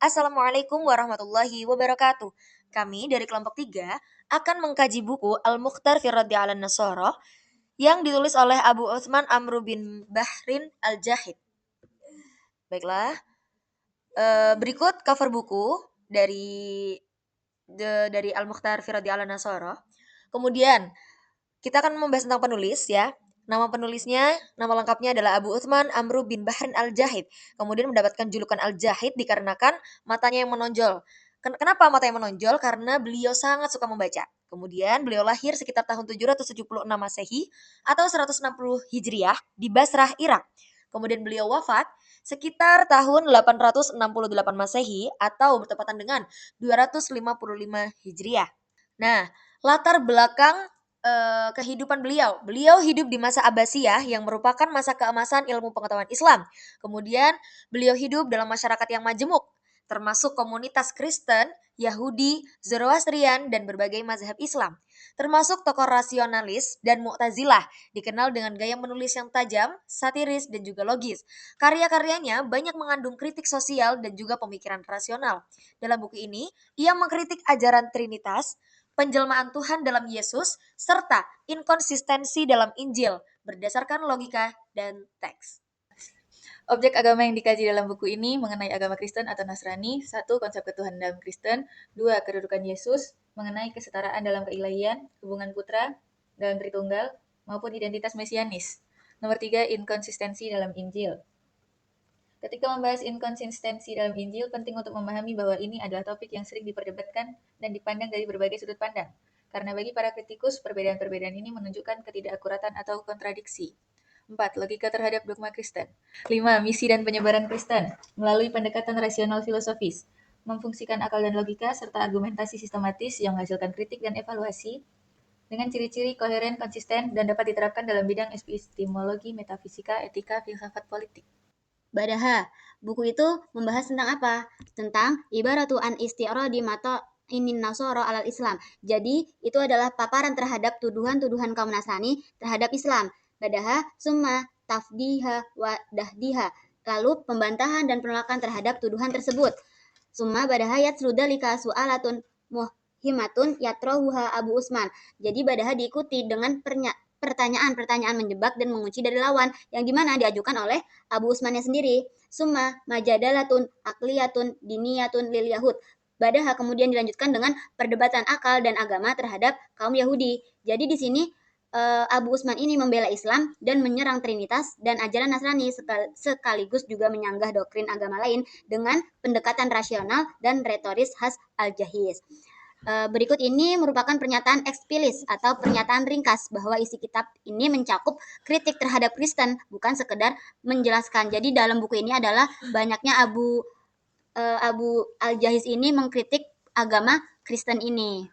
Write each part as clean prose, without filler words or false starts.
Assalamualaikum warahmatullahi wabarakatuh. Kami dari kelompok 3 akan mengkaji buku Al-Mukhtar fi Raddi 'alan Nasara yang ditulis oleh Abu Utsman Amru bin Bahrin Al-Jahid. Baiklah, berikut cover buku dari Al-Mukhtar fi Raddi 'alan Nasara. Kemudian kita akan membahas tentang penulis ya. Nama penulisnya, nama lengkapnya adalah Abu Utsman Amru bin Bahrin Al-Jahid. Kemudian mendapatkan julukan Al-Jahid dikarenakan matanya yang menonjol. Kenapa mata yang menonjol? Karena beliau sangat suka membaca. Kemudian beliau lahir sekitar tahun 776 Masehi atau 160 Hijriah di Basrah, Irak. Kemudian beliau wafat sekitar tahun 868 Masehi atau bertepatan dengan 255 Hijriah. Nah, latar belakang kehidupan beliau. Beliau hidup di masa Abbasiyah yang merupakan masa keemasan ilmu pengetahuan Islam. Kemudian beliau hidup dalam masyarakat yang majemuk, termasuk komunitas Kristen, Yahudi, Zoroastrian, dan berbagai mazhab Islam. Termasuk tokoh rasionalis dan Mu'tazilah, dikenal dengan gaya menulis yang tajam, satiris, dan juga logis. Karya-karyanya banyak mengandung kritik sosial dan juga pemikiran rasional. Dalam buku ini, ia mengkritik ajaran Trinitas, penjelmaan Tuhan dalam Yesus, serta inkonsistensi dalam Injil berdasarkan logika dan teks. Objek agama yang dikaji dalam buku ini mengenai agama Kristen atau Nasrani. 1. Konsep ketuhanan dalam Kristen. 2. Kedudukan Yesus mengenai kesetaraan dalam keilahian, hubungan putra dalam Tritunggal, maupun identitas mesianis. Nomor 3. Inkonsistensi dalam Injil. Ketika membahas inkonsistensi dalam Injil, penting untuk memahami bahwa ini adalah topik yang sering diperdebatkan dan dipandang dari berbagai sudut pandang. Karena bagi para kritikus, perbedaan-perbedaan ini menunjukkan ketidakakuratan atau kontradiksi. 4. Logika terhadap dogma Kristen. 5. Misi dan penyebaran Kristen melalui pendekatan rasional filosofis, memfungsikan akal dan logika, serta argumentasi sistematis yang menghasilkan kritik dan evaluasi dengan ciri-ciri koheren, konsisten, dan dapat diterapkan dalam bidang epistemologi, metafisika, etika, filsafat politik. Badaha, buku itu membahas tentang apa? Tentang ibaratu an isti'radi mata inin nasoro alal Islam. Jadi, itu adalah paparan terhadap tuduhan-tuduhan kaum Nasrani terhadap Islam. Badaha, summa tafdiha wa dahdiha. Lalu pembantahan dan penolakan terhadap tuduhan tersebut. Summa badaha yatsrudalika su'alatun muhimatun yatrohuha Abu Usman. Jadi badaha diikuti dengan pertanyaan-pertanyaan menjebak dan mengunci dari lawan yang dimana diajukan oleh Abu Usmannya sendiri. Summa majadalatun akliyatun diniyatun lil Yahud. Badaha kemudian dilanjutkan dengan perdebatan akal dan agama terhadap kaum Yahudi. Jadi di sini Abu Usman ini membela Islam dan menyerang Trinitas dan ajaran Nasrani sekaligus juga menyanggah doktrin agama lain dengan pendekatan rasional dan retoris khas Al-Jahiz. Berikut ini merupakan pernyataan eksplisit atau pernyataan ringkas bahwa isi kitab ini mencakup kritik terhadap Kristen, bukan sekedar menjelaskan. Jadi dalam buku ini adalah banyaknya Abu Al-Jahiz ini mengkritik agama Kristen ini.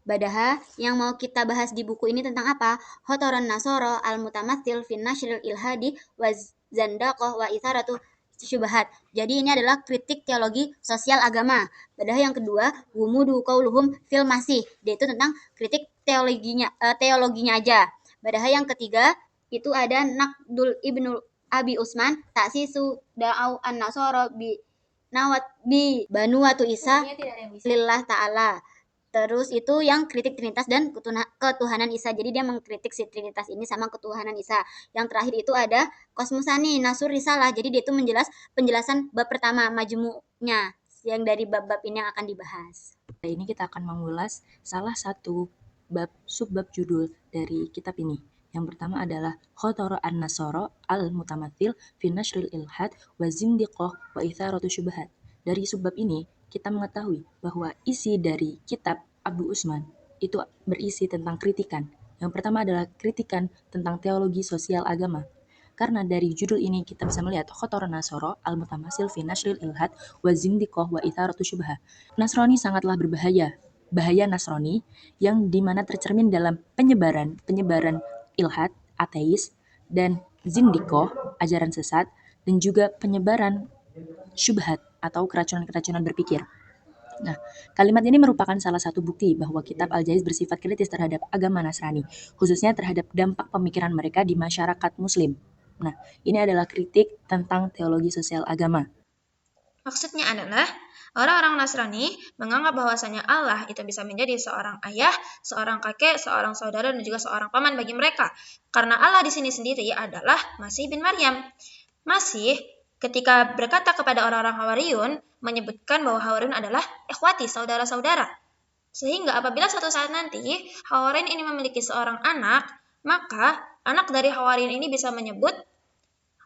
Badaha, yang mau kita bahas di buku ini tentang apa? Hotoron Nasoro al-mutamatsil fin nashril ilhadi wa zandaqah wa itharatu syubhat. Jadi ini adalah kritik teologi sosial agama. Badaha yang kedua, wumudu qauluhum fil masih. Dia itu tentang kritik teologinya aja. Badaha yang ketiga, itu ada Naqdul Ibnu Abi Usman, taksisu da'au an-nasara bi Banuatu Isa lillah ta'ala. Terus itu yang kritik Trinitas dan ketuhanan Isa. Jadi dia mengkritik si Trinitas ini sama ketuhanan Isa. Yang terakhir itu ada Kosmusani Nasur Risalah. Jadi dia itu penjelasan bab pertama majmu'nya yang dari bab-bab ini yang akan dibahas. Ini kita akan mengulas salah satu subbab judul dari kitab ini. Yang pertama adalah Khotoro an-Nasoro al-Mutamathil fi Nashril Ilhad wa Zindiqoh wa Itharatu Syubhat. Dari subbab ini kita mengetahui bahwa isi dari kitab Abu Usman itu berisi tentang kritikan. Yang pertama adalah kritikan tentang teologi sosial agama. Karena dari judul ini kita bisa melihat Khotor Nasoro al-Mutamasil fi Nashril Ilhad wa Zindiqoh wa Itharatu Syubha. Nasrani sangatlah berbahaya. Bahaya Nasrani yang dimana tercermin dalam penyebaran ilhad, ateis, dan Zindiqoh, ajaran sesat, dan juga penyebaran syubhat atau keracunan-keracunan berpikir. Nah, kalimat ini merupakan salah satu bukti bahwa kitab Al-Jahiz bersifat kritis terhadap agama Nasrani, khususnya terhadap dampak pemikiran mereka di masyarakat Muslim. Nah, ini adalah kritik tentang teologi sosial agama. Maksudnya adalah, orang-orang Nasrani menganggap bahwasanya Allah itu bisa menjadi seorang ayah, seorang kakek, seorang saudara, dan juga seorang paman bagi mereka. Karena Allah di sini sendiri adalah Masih bin Maryam. Masih ketika berkata kepada orang-orang Hawariyun, menyebutkan bahwa Hawariyun adalah ikhwati, saudara-saudara. Sehingga apabila suatu saat nanti Hawariyun ini memiliki seorang anak, maka anak dari Hawariyun ini bisa menyebut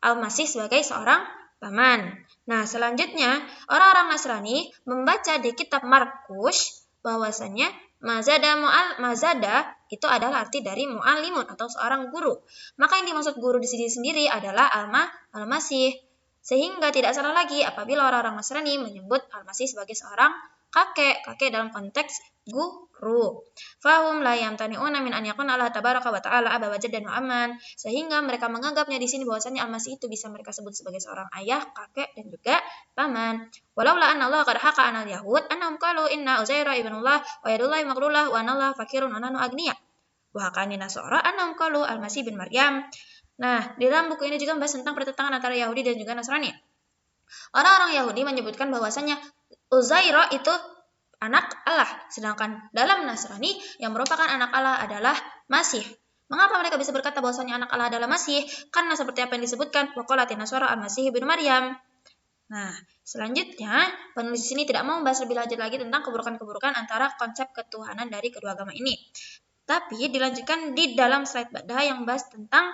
Al-Masih sebagai seorang paman. Nah, selanjutnya orang-orang Nasrani membaca di kitab Markus bahwasanya mazada itu adalah arti dari mu'alimun atau seorang guru. Maka yang dimaksud guru di sini sendiri adalah Al-Masih. Sehingga tidak salah lagi apabila orang-orang Nasrani menyebut Al-Masih sebagai seorang kakek dalam konteks guru. Fahum la yamtani'una min an yakuna Allah tabaraka wa ta'ala aba wa jaddan wa aman. Sehingga mereka menganggapnya di sini bahwasanya Al-Masih itu bisa mereka sebut sebagai seorang ayah, kakek, dan juga paman. Walaula anna Allah qad haqa anal yahud annahum qalu inna Uzaira ibnullah wa yadullahi maghlulah wa anallah fakirun wa nahnu agniya. Wa haqani nasara annahum qalu Al-Masih bin Maryam. Nah, di dalam buku ini juga membahas tentang pertentangan antara Yahudi dan juga Nasrani. Orang-orang Yahudi menyebutkan bahwasanya Uzaira itu anak Allah, sedangkan dalam Nasrani yang merupakan anak Allah adalah Masih. Mengapa mereka bisa berkata bahwasanya anak Allah adalah Masih? Karena seperti apa yang disebutkan, waqalatin nasara al-Masih ibnu Maryam. Nah, selanjutnya penulis sini tidak mau membahas lebih lanjut lagi tentang keburukan-keburukan antara konsep ketuhanan dari kedua agama ini. Tapi dilanjutkan di dalam slide Ba'da yang membahas tentang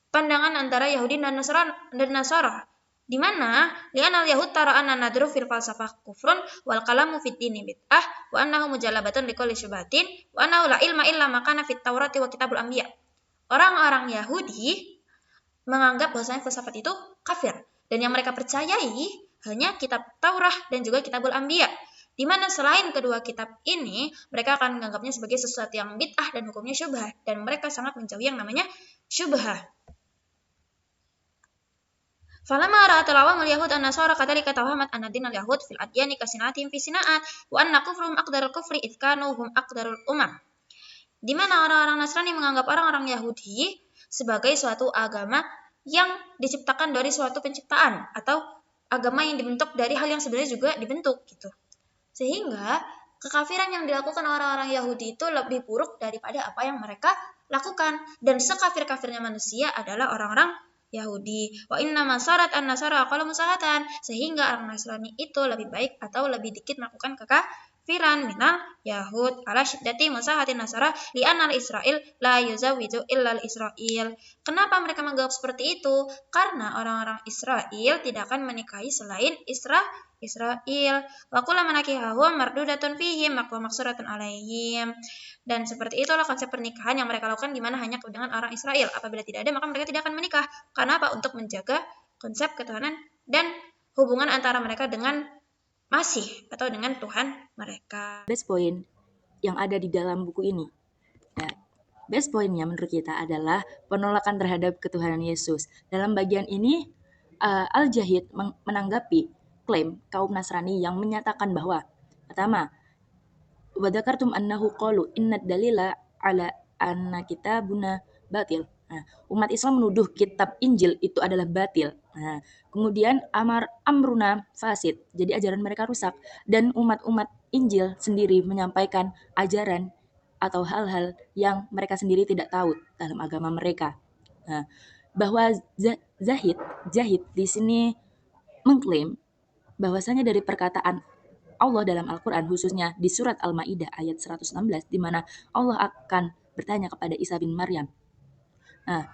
pandangan antara Yahudi dan Nasara, di mana li'anal yahud tara anna nadru fil falsafah kufrun wal kalamu fid dini bid'ah wa annahu mujallabatun likulli syubhatin wa annahu la ilma illa ma kana fit taurati wa kitabul anbiya. Orang-orang Yahudi menganggap bahwasanya filsafat itu kafir dan yang mereka percayai hanya kitab Taurah dan juga kitabul anbiya, di mana selain kedua kitab ini mereka akan menganggapnya sebagai sesuatu yang bid'ah dan hukumnya syubhah, dan mereka sangat menjauhi yang namanya syubhah. Falamma ra'atul awamul yahud an-nasara kadzalika tawahamat anna dinal yahud fil adyani kasinatihim fi sina'at wa anna kufruhum aqdarul kufri idh kanu hum aqdarul umam. Di mana orang-orang Nasrani menganggap orang-orang Yahudi sebagai suatu agama yang diciptakan dari suatu penciptaan atau agama yang dibentuk dari hal yang sebenarnya juga dibentuk gitu. Sehingga kekafiran yang dilakukan orang-orang Yahudi itu lebih buruk daripada apa yang mereka lakukan, dan sekafir-kafirnya manusia adalah orang-orang Yahudi. Wa inna masarat an-nasara aqallu musahatan, sehingga orang Nasrani itu lebih baik atau lebih dikit melakukan kekafiran minal Yahud ala syiddati musahatin nasara li'anal Israel la yuzawidu illal Israel. Kenapa mereka menganggap seperti itu? Karena orang-orang Israel tidak akan menikahi selain Israel. Wa kullu manakihahum mardudatun fihim wa maksuratun alaihim. Dan seperti itulah konsep pernikahan yang mereka lakukan, di mana hanya dengan orang Israel. Apabila tidak ada, maka mereka tidak akan menikah. Karena apa? Untuk menjaga konsep ketuhanan dan hubungan antara mereka dengan Masih atau dengan Tuhan mereka. Best point yang ada di dalam buku ini. Nah, best pointnya menurut kita adalah penolakan terhadap ketuhanan Yesus. Dalam bagian ini, Al-Jahid menanggapi klaim kaum Nasrani yang menyatakan bahwa pertama, wadzakartum annahu qalu innad dalila ala anna kitabuna batil. Nah, umat Islam menuduh kitab Injil itu adalah batil. Nah, kemudian amruna fasid, jadi ajaran mereka rusak, dan umat-umat Injil sendiri menyampaikan ajaran atau hal-hal yang mereka sendiri tidak tahu dalam agama mereka. Nah, bahwa Zahid di sini mengklaim bahwasanya dari perkataan Allah dalam Al-Quran, khususnya di surat Al-Ma'idah ayat 116, di mana Allah akan bertanya kepada Isa bin Maryam. Nah,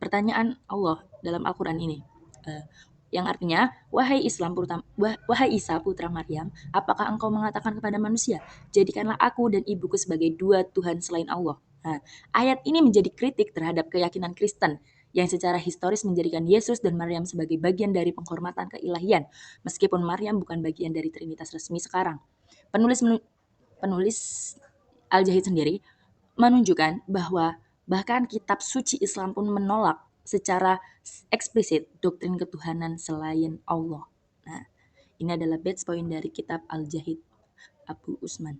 pertanyaan Allah dalam Al-Quran ini, yang artinya, wahai Isa putra Maryam, apakah engkau mengatakan kepada manusia, jadikanlah aku dan ibuku sebagai dua Tuhan selain Allah. Nah, ayat ini menjadi kritik terhadap keyakinan Kristen yang secara historis menjadikan Yesus dan Maryam sebagai bagian dari penghormatan keilahian, meskipun Maryam bukan bagian dari Trinitas resmi sekarang. Penulis Al-Jahid sendiri menunjukkan bahwa bahkan kitab suci Islam pun menolak secara eksplisit doktrin ketuhanan selain Allah. Nah, ini adalah best point dari kitab Al-Jahid Abu Usman.